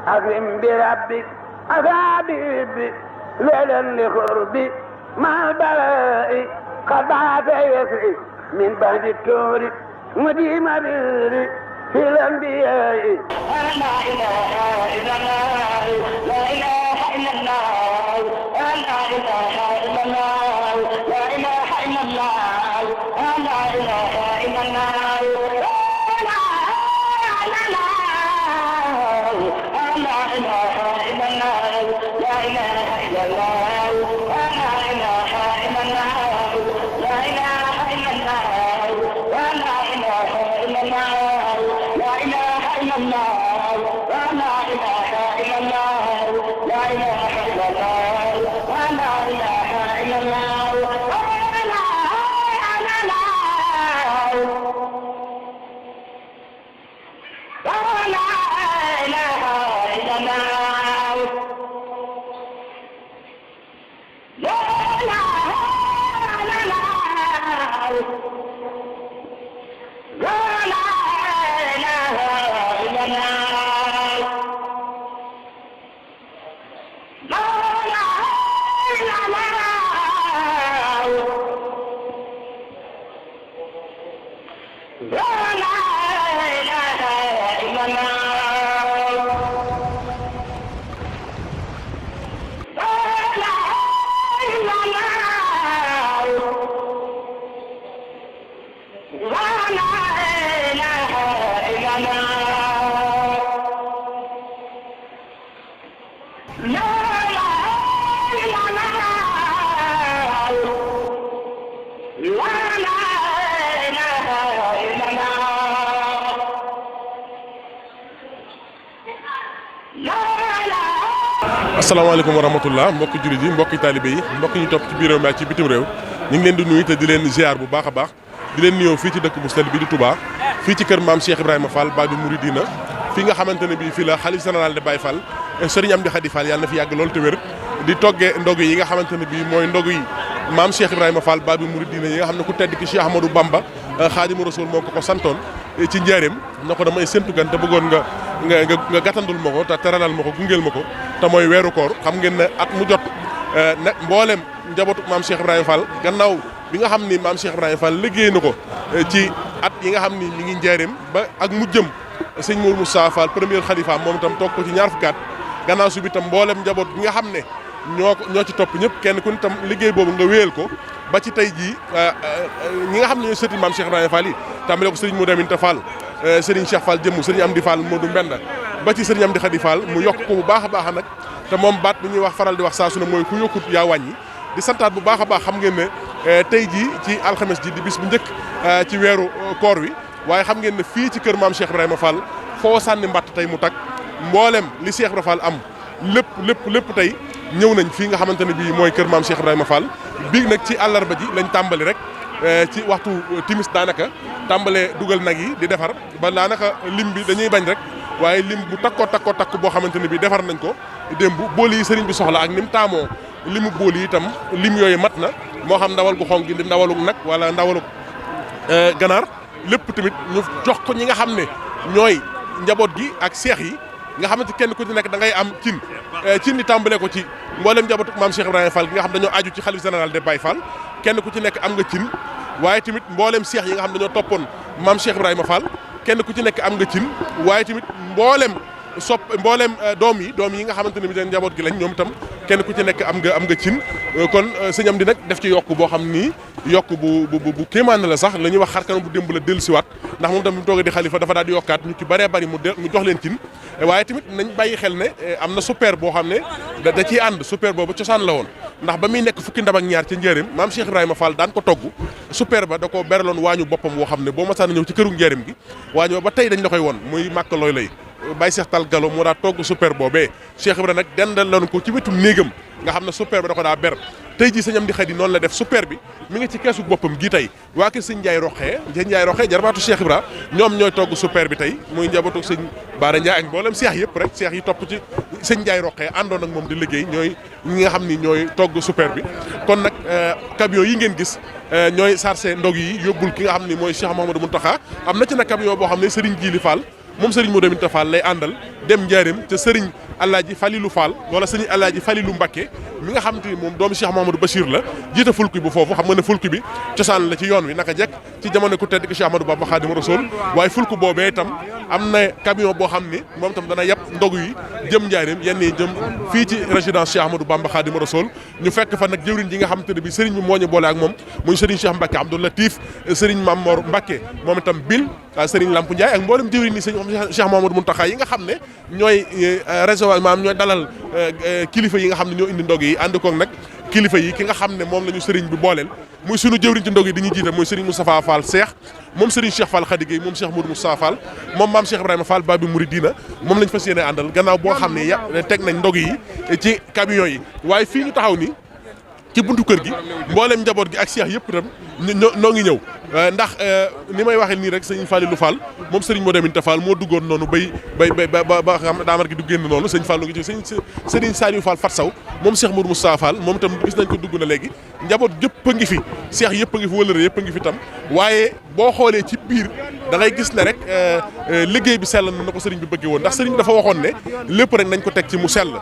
أكرم بربك أصابي ليلا لقربي مع البلاء قد بعث يسري من بعد التور مديم بري في الأنبياء لا إله إلا الله لا إله إلا الله لا إله إلا الله لا إله إلا الله لا إله إلا الله asalaamaaleykum wa rahmatullah mbokki jullit yi mbokki taalibe yi mbokki ñu topp ci biir réew mi ak ci bitim réew ñu ngi leen di nuyu te di leen ziar bu baax a baax di leen nuyoo fii ci dëkk bu sell bi di Touba fii ci kër maam Cheikh Ibrahima Fall Babi Mouridina fii nga xamante ne bii fii la xalif général de Baye Fall Serigne Amdi Khady Fall yàlla na fi yàgg loolu te wér di toggee ndogu yi nga xamante ne bii mooy ndogu yi maam Cheikh Ibrahima Fall Babi Mouridina yi nga xam ne ku tedd ki Cheikh Ahmadou Bamba Khadimu Rasul moo ko santoon ci njaareem na ko damay séntu gan te bëggoon nga gàttandul ma ko te teralal ma ko gungeel ma ko te mooy weeru koor xam ngeen ne at mu jot nag mboolem njabootu maam Cheikh Ibrahima Fall gannaaw bi nga xam ni maam Cheikh Ibrahima Fall liggéey na ko ci at yi nga xam ni mi ngi njaareem ba ak mu jëm sëñ Mourou Moussa Fall premier xalifa moom itam toog ko ci ñaar fukki at gannaaw su bi itam mboolem njaboot bi nga xam ne ñoo ci topp ñëpp kenn ku ne itam liggéey boobu nga wéyal ko ba ci tey jii ñi nga xam ne ñooy sëti maam Cheikh Ibrahima Fall yi tàmbale ko sëriñ Modou Aminta Fall sëriñ Cheikh Fall jëmm sëriñ Amdi Fall Modou Mbenda ba ci sëriñ Amdi Khady Fall mu yokk ko bu baax a baax nag te moom baat bi ñuy wax faral di wax saa su ne mooy ku yokkut yaa wàññi di santaat bu baax a baax xam ngeen ne tey jii ci alxames ji di bis bu njëkk ci weeru koor wi waaye xam ngeen ne fii ci kër maam Cheikh Ibrahima Fall foo sànni mbatt tey mu tag mboolem li Cheikh Ibrahima Fall am lépp tey ñëw nañ fii nga xamante ne bii mooy kër maam Cheikh Ibrahima Fall bii nag ci àllarba ji lañ tàmbali rek ci waxtu timis daanaka tàmbalee dugal nag yi di defar ba daanaka lim bi dañuy bañ rek waaye lim bu takko boo xamante ne bii defar nañ ko démb bool yi sëriñ bi soxla ak ni mu taamoo limu bool yi itam lim yooyu mat na moo xam ndawal gu xonk gi di ndawalug nag wala ndawalug ganaar lépp tamit ñu jox ko ñi nga xam ne ñooy njaboot gi ak seex yi nga xamante kenn ku ci nekk da ngay am cin ni tàmbalee ko ci mboolem njabootu maam Cheikh Ibrahima Fall gi nga xam dañoo aju ci xalif général de Baye Fall kenn ku ci nekk am nga cin waaye tamit mboolem seex yi nga xam dañoo toppoon maam Cheikh Ibrahima Fall kenn ku ci nekk am nga cin waaye tamit mboolem doom yi nga xamante ne bi njaboot gi lañ ñoom itam kenn ku ci nekk am nga cin kon sëñ am di nag def ci yokk boo xam nii yokk bu kéemaan la sax la ñuy wax xarkanam bu démb la dellusiwaat ndax moom tam bi mu toogee di xalifa dafa daal di yokkaat ñu ci bëree bëri mu jox leen cin waaye tamit nañ bàyyi xel ne am na super boo xam ne da ciy ànd super boobu cosaan la woon ndax ba muy nekk fukki ndab ak ñaar ca njëriñ maam Cheikh Ibrahima Fall daan ko togg super ba da ko beraloon waañu boppam woo xam ne boo masaan ñëw ci këru njëriñ gi waañu ba tey dañ la koy woon muy màkk looy lay Baye Cheikh Tal Gallo moo daa togg super boobee Cheikh Ibrahima nag dendaloon ko ci wetu néegam nga xam ne super ba da ko daa ber tey jii sëñ Amdi Khady noonu la def super bi mi ngi ci keesu boppam gii tey waa kër sëñ Ndiaye Roxee jarbaatu Cheikh Ibra ñoom ñooy togg super bi tey muy njabootu sëñ Baara Ndiaye ak mboolem seex yëpp rek seex yi topp ci sëñ Ndiaye Roxee àndoon ak moom di liggéey ñooy ñi nga xam ni ñooy togg super bi kon nag camion yi ngeen gis ñooy chargé ndog yi yóbbul ki nga xam ni mooy Cheikh Mouhamadou Mountakha am na ci nag camion boo xam ne Serigne Djili Fall moom Serigne Modou Aminta Fall lay àndal dem Njaaréem te sëriñ Alaaji Falilu Fall wala sëriñ Alaaji Falilu Mbakke mi nga xam te ni moom doomu Cheikh Mahamadou Bachir la jiite fulki bu foofu xam nga ne fulki bi cosaan la ci yoon wi naka jekk ci jamono ku tedd ki Cheikh Ahmadou Bamba Khadimu Rasul waaye fulku boobee itam am na camion boo xam ni moom itam dana yàpp ndogu yi jëm Njaaréem yenn yi jëm fii ci résidence Cheikh Ahmadou Bamba Khadimu Rasul ñu fekk fa nag jëwriñ ji nga xam te ne bi sëriñ bi moo ñu boole ak moom muy sëriñ Cheikh Mbacké Abdou Latif sëriñ Mamor Mbacké moom itam bil sëriñ Lamp Ndiaye ak mboolem jëwriñ ni sëriñ Cheikh Mahamadou Mountakha yi nga xam ne ñooy recevoir maanaam ñooy dalal kilifa yi nga xam ne ñoo indi ndog yi ànd koog nag kilifa yi ki nga xam ne moom la ñu sëriñ bi booleel muy sunu jëwriñ ci ndog yi di ñu jiite muy sëriñ Moustapha Fall Cheikh moom sëriñ Cheikh Fall Khady Gueye moom Cheikh Modou Moustapha Fall moom maam Cheikh Ibrahima Fall Babi Mouridina moom lañ fas yéene àndal gannaaw boo xam ne teg nañ ndog yi ci camion yi waaye fii ñu taxaw ni ci buntu kër gi mboolem njaboot gi ak Cheikh yëpp itam noo ngi ñëw ndax ni may waxee nii rek sëñ Fallilou Fall moom sëriñ Modou Aminta Fall moo duggoon noonu ba xam ne daamar gi du génn noonu sëñ Fallou ngi ci sëriñ Saliou Fall Fat Saw moom Cheikh Modou Moustapha Fall moom itam gis nañ ko dugg na léegi njaboot yëpp a ngi fi Cheikh yëpp a ngi fi wëlëre yëpp a ngi fi tam waaye boo xoolee ci biir da ngay gis ne rek liggéey bi sell na ko sëriñ bi bëggee woon ndax sëriñ bi dafa waxoon ne lépp rek nañ ko teg ci mu sell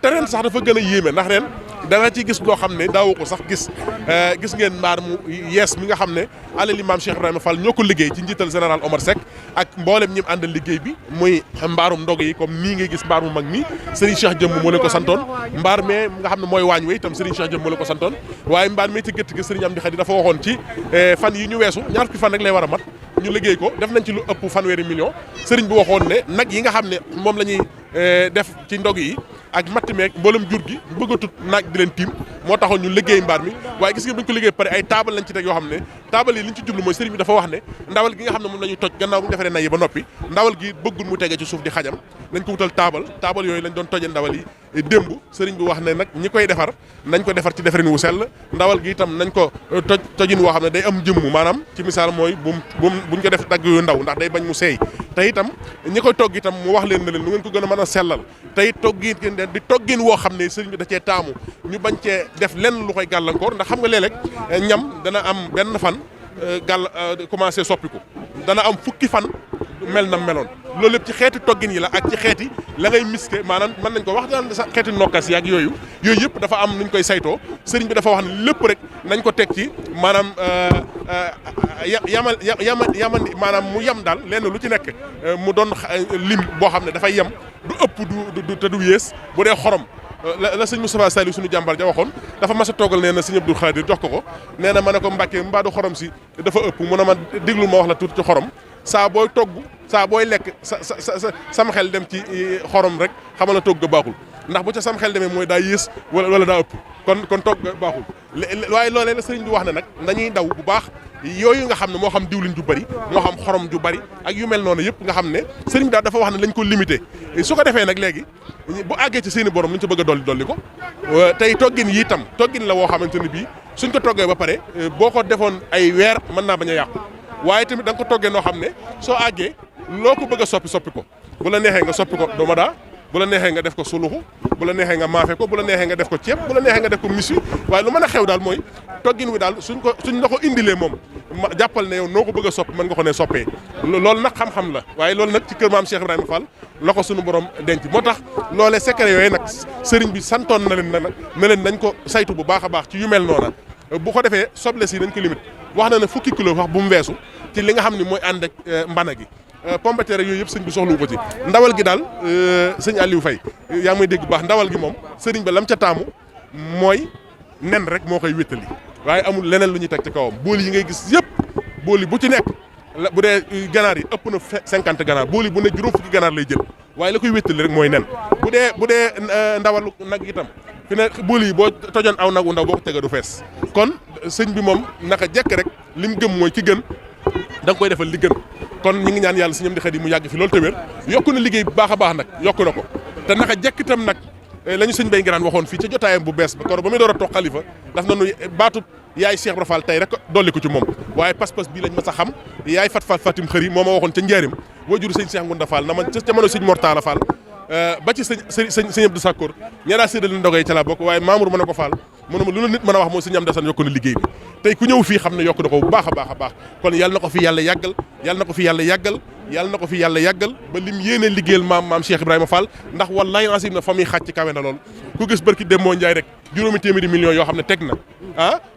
te ren sax dafa gën a yéeme ndax ren da nga ci gis loo xam ne daawoo ko sax gis ngeen mbaar mu yees mi nga xam ne alali maam Cheikh Ibrahima Fall ñoo ko liggéey ci njiital général Omar Seck ak mboolem ñi mu àndal liggéey bi muy mbaarum ndog yi comme nii ngay gis mbaar mu mag mi Serigne Cheikh Jëmm moo leen ko santoon mbaar mee nga xam ne mooy waañ we itam Serigne Cheikh Jëmm moo leen ko santoon waaye mbaar mee ci gétt gi Serigne Amdi Khady dafa waxoon ci fan yi ñu weesu ñaar fukki fan rek lay war a mat ñu liggéey ko def nañ ci lu ëpp fanweeri million Serigne bi waxoon ne nag yi nga xam ne moom la ñuy def ci ndog yi ak matt meeg mboolem jur gi bëggatut naaj di leen tiim moo taxoon ñu liggéey mbaar mi waaye gis nga bu ñu ko liggéey pare ay taabal lañ ci teg yoo xam ne taabal yi liñ ci jublu mooy sëriñ bi dafa wax ne ndawal gi nga xam ne moom la ñuy toj gannaaw bu ñu defaree nay yi ba noppi ndawal gi bëggul mu tege ci suuf di xajam nañ ko wutal taabal yooyu lañ doon toje ndawal yi démb sëriñ bi wax ne nag ñi koy defar nañ ko defar ci defarin wu sell ndawal gi itam nañ ko tojin woo xam ne day am jëmm maanaam ci misaal mooy buñ ko def dagg yu ndaw ndax day bañ mu seey te itam ñi koy togg itam mu wax leen ne leen lu ngeen ko gën a mën a sellal te it di toggin woo xam ne sëriñ bi da cee taamu ñu bañ cee def lenn lu koy gàllankoor ndax xam nga léeg-léeg ñam dana am benn fan commencé soppiku dana am fukki fan mel na meloon loolu lépp ci xeeti toggin yi la ak ci xeeti la ngay miske maanaam mën nañ ko wax daan sa xeeti nokkas yi ak yooyu yëpp dafa am nuñ koy saytoo sëriñ bi dafa wax ne lépp rek nañ ko teg ci maanaam yaman maanaam mu yem daal lenn lu ci nekk mu doon lim boo xam ne dafay yem du ëpp du te du yées bu dee xorom la sëñ Moustapha Saliou suñu jàmbar ja waxoon dafa mas a toogal nee na sëñ Abdou Khadir jox ko nee na ma ne ko Mbàkke mbaa du xorom si dafa ëpp mu ne ma déglu ma wax la tuuti ci xorom saa booy togg saa booy lekk sama xel dem ci xorom rek xamal na togg baaxul ndax bu ca sam xel demee mooy daa yées wala daa ëpp kon togg baaxul waaye loolee la sëriñ bi wax ne nag dañuy daw bu baax yooyu nga xam ne moo xam diwlin ju bari moo xam xorom ju bari ak yu mel noonu yëpp nga xam ne sëriñ bi daal dafa wax ne lañ ko limité su ko defee nag léegi bu àggee ci seeni borom lu ñu ci bëgg a dolli ko tey toggin yi itam toggin la woo xamante ne bii suñ ko toggee ba pare boo ko defoon ay weer mën naa bañ a yàqu waaye tamit da nga ko toggee noo xam ne soo àggee loo ko bëgg a soppi ko bu la neexee nga soppi ko domadaa bu la neexee nga def ko suluxu bu la neexee nga maafe ko bu la neexee nga def ko ceeb bu la neexee nga def ko misu waaye lu mën a xew daal mooy toggin wi daal suñ la ko indilee moom jàppal ne yow noo ko bëgg a soppi mën nga ko ne soppee loolu nag xam-xam la waaye loolu nag ci kër maam Cheikh Ibrahima Fall la ko suñu borom denc moo tax loolee secret yooyu nag sëriñ bi santoon na leen nag ne leen nañ ko saytu bu baax a baax ci yu mel noona bu ko defee soble si dañ ko limite wax na ne fukki kilo wax bu mu weesu ci li nga xam ne mooy ànd ak mbana gi pomme de terre yooyu yëpp sëñ bi soxlu ko ci ndawal gi daal sëñ Aliou Faye yaa ngi may dégg bu baax ndawal gi moom sëriñ ba lam ca taamu mooy nen rek moo koy wéttali waaye amul leneen lu ñuy teg ci kawam booli yi ngay gis yëpp booli bu ci nekk bu dee ganaar yi ëpp na 50 ganaar booli bu ne juróom fukki ganaar lay jël waaye la koy wéttali rek mooy nen bu dee ndawalu nag itam fi ne booli yi boo tojoon aw nagu ndaw boo ko tega du fees kon sëñ bi moom naka jekk rek lim gëm mooy ki gën da nga koy defal li gën kon ñi ngi ñaan yàlla Sëñ Amdi Khady mu yàgg fi loolu tamit yokku na liggéey bu baax a baax nag yokku na ko te naka jekk itam nag la ñu sëñ Bay Ngiraan waxoon fii ca jotaayam bu bees ba koro ba muy door a toog xalifa daf na nu baatub yaay Cheikh Ibra Fall tey rek dolli ko ci moom waaye pas-pas bii lañ ma sa xam yaay Fatim xëri moo ma waxoon ca njaarim waajuru sëñ Cheikh Ngunda Fall na man ca jamono sëñ Mortala Fall ba ci sëñ Abdou Sakkour ñaara séddale ndogay ca la bokk waaye Mamour mën a ko Fall mu ne ma lu la nit mën a wax mooy sëñ Amdi Assane yokku na liggéey bi tey ku ñëw fii xam ne yokk na ko bu baax a baax a baax kon yàlla na ko fi yàlla yàggal yàlla na ko fi yàlla yàggal ba lim yéene liggéeyal maam Cheikh Ibrahima Fall ndax wallahi asim na fa muy xàcc kawe na lool ku gis barki Demba Ndiaye rek juróomi téeméeri millions yoo xam ne teg na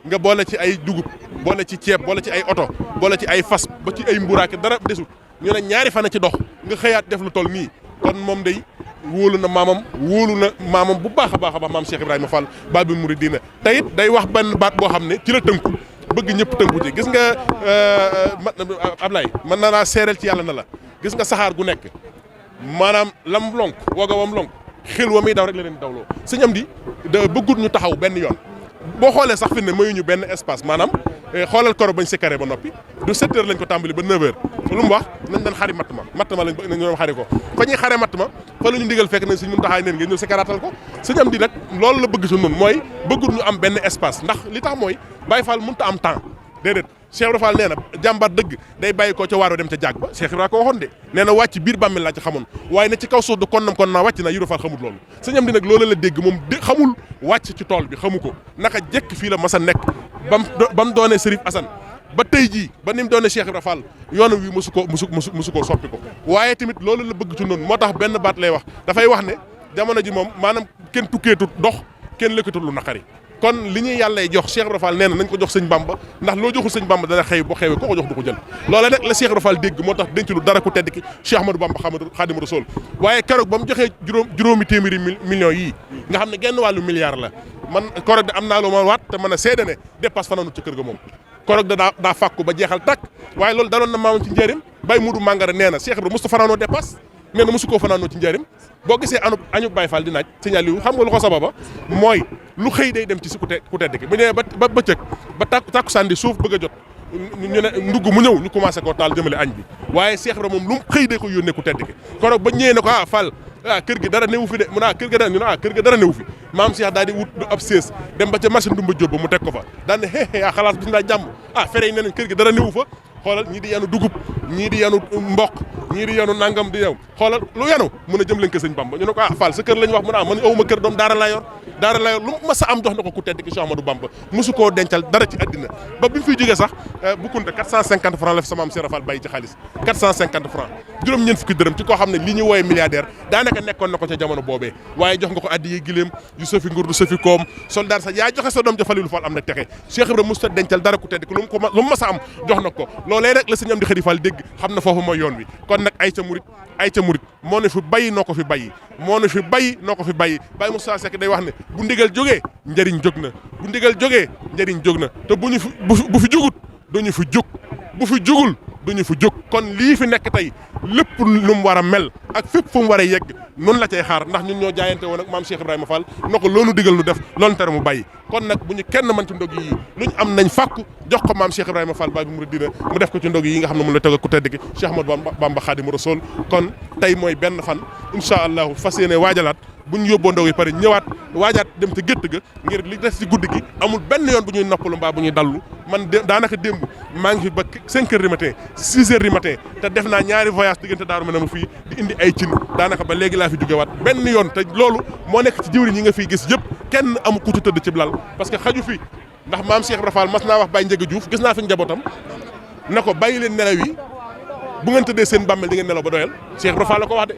nga boole ci ay dugub boole ci ceeb boole ci ay oto boole ci ay fas ba ci ay mburaake dara desut ñu ne ñaari fan ci dox nga xëyaat def lu toll nii kon moom day wóolu na maamam bu baax a baax maam Cheikh Ibrahima Fall Baabul Muridiina te it day wax benn baat boo xam ne ci la tënku bëgg ñëpp tënku ci gis nga Ablaye mën na laa seereel ci yàlla na la gis nga saxaar gu nekk maanaam lam lonk woga wam lonk xel wa muy daw rek la leen dawloo sëñ am di da bëggut ñu taxaw benn yoon boo xoolee sax fi ne mayuñu benn espace maanaam xoolal koro bañ sékaré ba noppi du 7 heures lañ ko tàmbali ba 9 heures lu mu wax nañ doon xari matt ma lañ doon xari ko fa ñuy xare matt ma fa la ñu ndigal fekk nañ suñ mun taxaay neen ngeen ñëw sékaraatal ko sëñ am di nag loolu la bëgg su noonu mooy bëggut ñu am benn espace ndax li tax mooy Baye Fall mënut a am temps déedéet Cheikh Ibra Fall nee na jàmbaar dëgg day bàyyi ko ca waaroo dem ca jaag ba Cheikh Ibra ko waxoon de nee na wàcc biir bàmmeel laa ci xamoon waaye ne ci kaw suuf du kon naa wàcc naa Ibra Fall xamul loolu sëñ am di nag loolu la dégg moom xamul wàcc ci tool bi xamu ko naka jekk fii la mas a nekk bam doonee Serif Assane ba tey jii ba ni mu doonee Cheikh Ibra Fall yoonam wi mosu koo soppi ko waaye tamit loolu la bëgg ci noonu moo tax benn baat lay wax dafay wax ne jamono ji moom maanaam kenn tukkeetut dox kenn lëkkatut lu naqari kon li ñuy yàllay jox Cheikh Ibra Fall nee na nañ ko jox sëñ Bamba ndax loo joxul sëñ Bamba dana xew boo xewee ko jox du ko jël loola nag la Cheikh Ibra Fall dégg moo tax denc lu dara ku tedd ki Cheikh Ahmadou Bamba Xaadimu Rasuul waaye keroog ba mu joxee juróomi téeméeri millions yii nga xam ne genn wàllu milliard la man keroog da am naa lu ma waat te mën a seede ne dépasse fanaanut ci kër ga moom keroog da daa fàkku ba jeexal tàkk waaye loolu daloon na maamam ci njëriñ Baye Moudou Mangara nee na Cheikh Ibra musta fanaanoo dépasse nee na mosu koo fanaanoo ci njëriñ boo gisee añu Baye Fall di naaj signal yi xam nga lu ko sababa mooy lu xëy day dem ci si ku tedd ki bu ñëwee ba bëccëg ba takkusaan di suuf bëgg a jot ñu ne ndugg mu ñëw ñu commencé koo taal jëmale añ bi waaye Cheikh Ibra moom lu mu xëy day ko yónnee ku tedd ki keroog ba ñëwee ne ko Fall kër gi dara newu fi de mu ne kër gi dara newu fi maam Cheikh daal di wut ab sées dem ba ca machine Ndumba Jóob ba mu teg ko fa daal ne xalaas bis naa jàmm fere yi ne nañ kër gi dara newu fa xoolal ñii di yanu dugub ñii di yanu mboq ñii di yanu nangam di ñëw xoolal lu yanu mun a jëm leen ko sëñ Bamba ñu ne ko Fall sa kër lañ wax mu ne man awuma kër doom daara laa yor lu ma sa am jox na ko ku tedd ki Cheikh Ahmadou Bamba mosu koo dencal dara ci àddina ba bi mu fiy jógee sax bu kunta 450 francs la fi sama am Cheikh Fall bàyyi ci xaalis 450 francs juróom-ñeent fukki dërëm ci koo xam ne li ñu wooye milliardaire daanaka nekkoon na ko ca jamono boobee waaye jox nga ko addi yi giléem yu safi ngur du safi koom soldat sa yaa joxe sa doom ja Falilou Fall am na texe Cheikh Ibra mosu dencal dara ku tedd ki lu mu ma sa am jox na ko loolee rek la sëñ am di Xadi Fall dégg xam na foofu mooy yoon wi kon nag ay ca murit moo ne fi bàyyi noo ko fi bàyyi Baye Moussa Seck day wax ne bu ndigal jógee njëriñ jóg na bu ndigal jógee njëriñ jóg na te bu fi jógut duñu fi jóg bu fi jógul duñu fi jóg kon lii fi nekk tey lépp lu mu war a mel ak fépp fu mu war a yegg noonu la cay xaar ndax ñun ñoo jaayante woon ak maam Cheikh Ibrahima Fall na ko loolu digal lu def loolu tere mu bàyyi kon nag bu ñu kenn mën ci ndog yi lu ñu am nañ fàkku jox ko maam Cheikh Ibrahima Fall Baabul Muridiina mu def ko ci ndog yi nga xam ne moom la teg ku tedd ki Cheikh Ahmadou Bamba Xaadimu Rasuul kon tey mooy benn fan incha allahu fas yéene waajalaat bu ñu yóbboo ndog yi pare ñëwaat waajaat dem ci gétt ga ngir li des ci guddi gi amul benn yoon bu ñuy noppalu mbaa bu ñuy dallu man daanaka démb maa ngi fi ba 5 heures du matin 6 heures du matin te def naa ñaari voyage diggante Daaru Minam fii di indi ay cin daanaka ba léegi laa fi jógewaat benn yoon te loolu moo nekk ci jëwriñ yi nga fiy gis yëpp kenn amu ku ci tëdd ci lal parce que xaju fi ndax maam Cheikh Ibra Fall mas naa wax Baye Ndiaga Diouf gis naa fi njabootam na ko bàyyi leen nelaw yi bu ngeen tëddee seen bàmmeel di ngeen nelaw ba doyal Cheikh Ibra Fall la ko wax de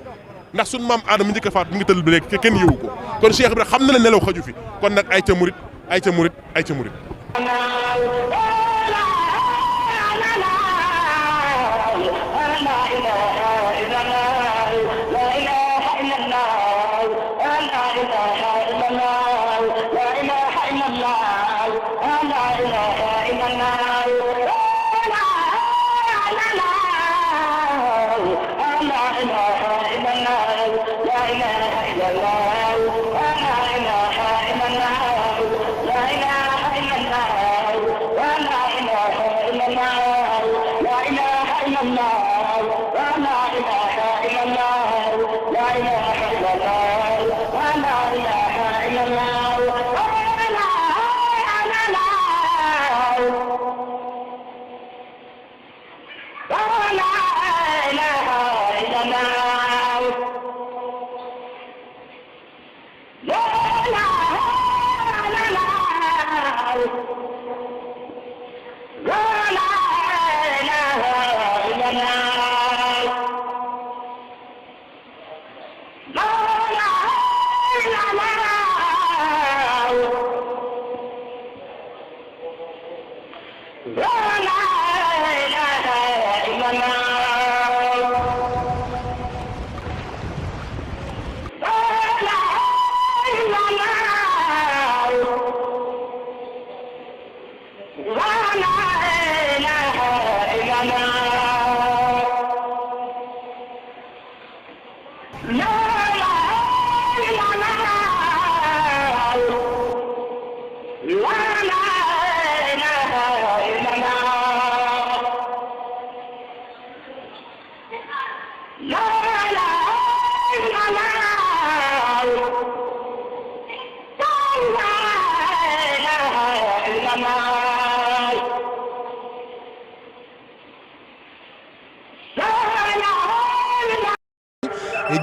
ndax suñu maam Adama njëkk a faat bu ngi tëdd bi léegi kenn yëwu ko kon Cheikh Ibra xam na ne nelaw xaju fi kon nag ay ca murit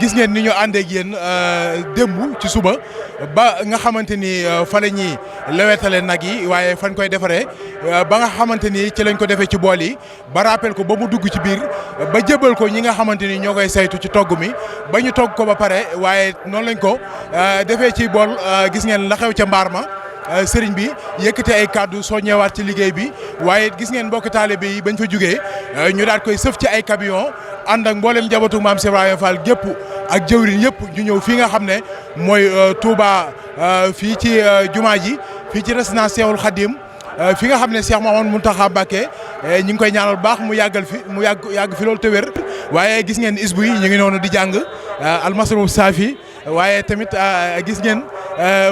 gis ngeen ni ñu àndeek yéen démb ci suba ba nga xamante ni fa la ñuy lewetale nag yi waaye fañ koy defaree ba nga xamante ni ci lañ ko defee ci bool yi ba rappel ko ba mu dugg ci biir ba jëbal ko ñi nga xamante ni ñoo koy saytu ci togg mi ba ñu togg ko ba pare waaye noonu lañ ko defee ci bool gis ngeen la xew ca mbaar ma sëriñ bi yëkkate ay kàddu soo ñëwaat ci liggéey bi waaye gis ngeen mbokki taalibe yi bañ fa jugee ñu daal koy sëf ci ay camion ànd ak mboolem njabootu maam Cheikh Ibrahima Fall gépp ak jëwriñ yëpp ñu ñëw fii nga xam ne mooy Touba fii ci jumaa ji fii ci résidence Cheikhoul Khadim fi nga xam ne Cheikh Mouhamadou Mountakha Mbacké ñu ngi koy ñaanal baax mu yàgg fi loolu te wér waaye gis ngeen isbu yi ñu ngi noonu di jàng almasrou saafi waaye tamit gis ngeen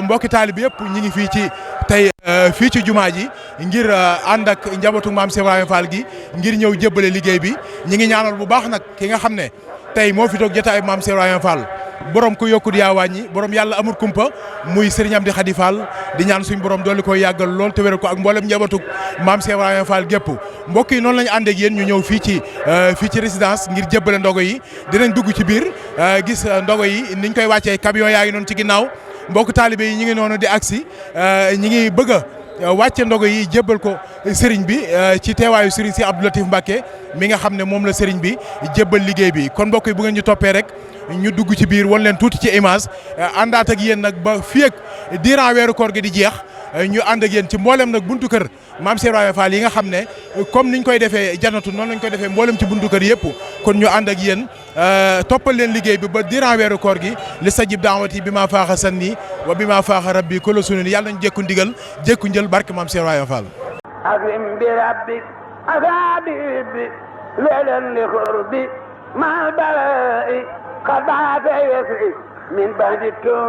mbokki taalibe yëpp ñu ngi fii ci tey fii ci jumaa ji ngir ànd ak njabootu maam Cheikh Ibrahima Fall gi ngir ñëw jébbale liggéey bi ñu ngi ñaanal bu baax nag ki nga xam ne tey moo fi toog jotaay maam Cheikh Ibrahima Fall borom ko yokkut yaa wàññi borom yàlla amul kumpa muy Serigne Amdi Khady Fall di ñaan suñ borom dolli koy yàggal lool te wéral ko ak mboolem njabootu maam Cheikh Ibrahima Fall gépp mbokk yi noonu lañu ànd ak yéen ñu ñëw fii ci résidence ngir jébbale ndogo yi dinañ dugg ci biir gis ndogo yi niñ koy wàccee camion yaa ngi noonu ci ginnaaw mbokk taalibe yi ñu ngi noonu di agsi ñi ngi bëgg a wàcce ndogo yi jébbal ko sëriñ bi ci teewaayu sëriñ si Abdou Latif Mbacké mi nga xam ne moom la sëriñ bi jébbal liggéey bi kon mbokk yi bu ngeen ñu toppee rek ñu dugg ci biir wan leen tuuti ci image àndaat ak yéen nag ba fii ak durant weeru koor gi di jeex ñu ànd ak yéen ci mboolem nag buntu kër maam Cheikh Ibrahima Fall yi nga xam ne comme niñ koy defee janatu noonu lañ koy defee mboolem ci buntu kër yëpp kon ñu ànd ak yéen toppal leen liggéey bi ba durant weeru koor gi li sajib daawati bi maa faaxa sanni wa bi maa faaxa rabbi kolo sunen yàlla nañ jékku ndigal jékku njël barke maam Cheikh Ibrahima Fall أكرم بربك أفادي ليلا لقربي مع البلاء قد بعث يسري من بعد التوب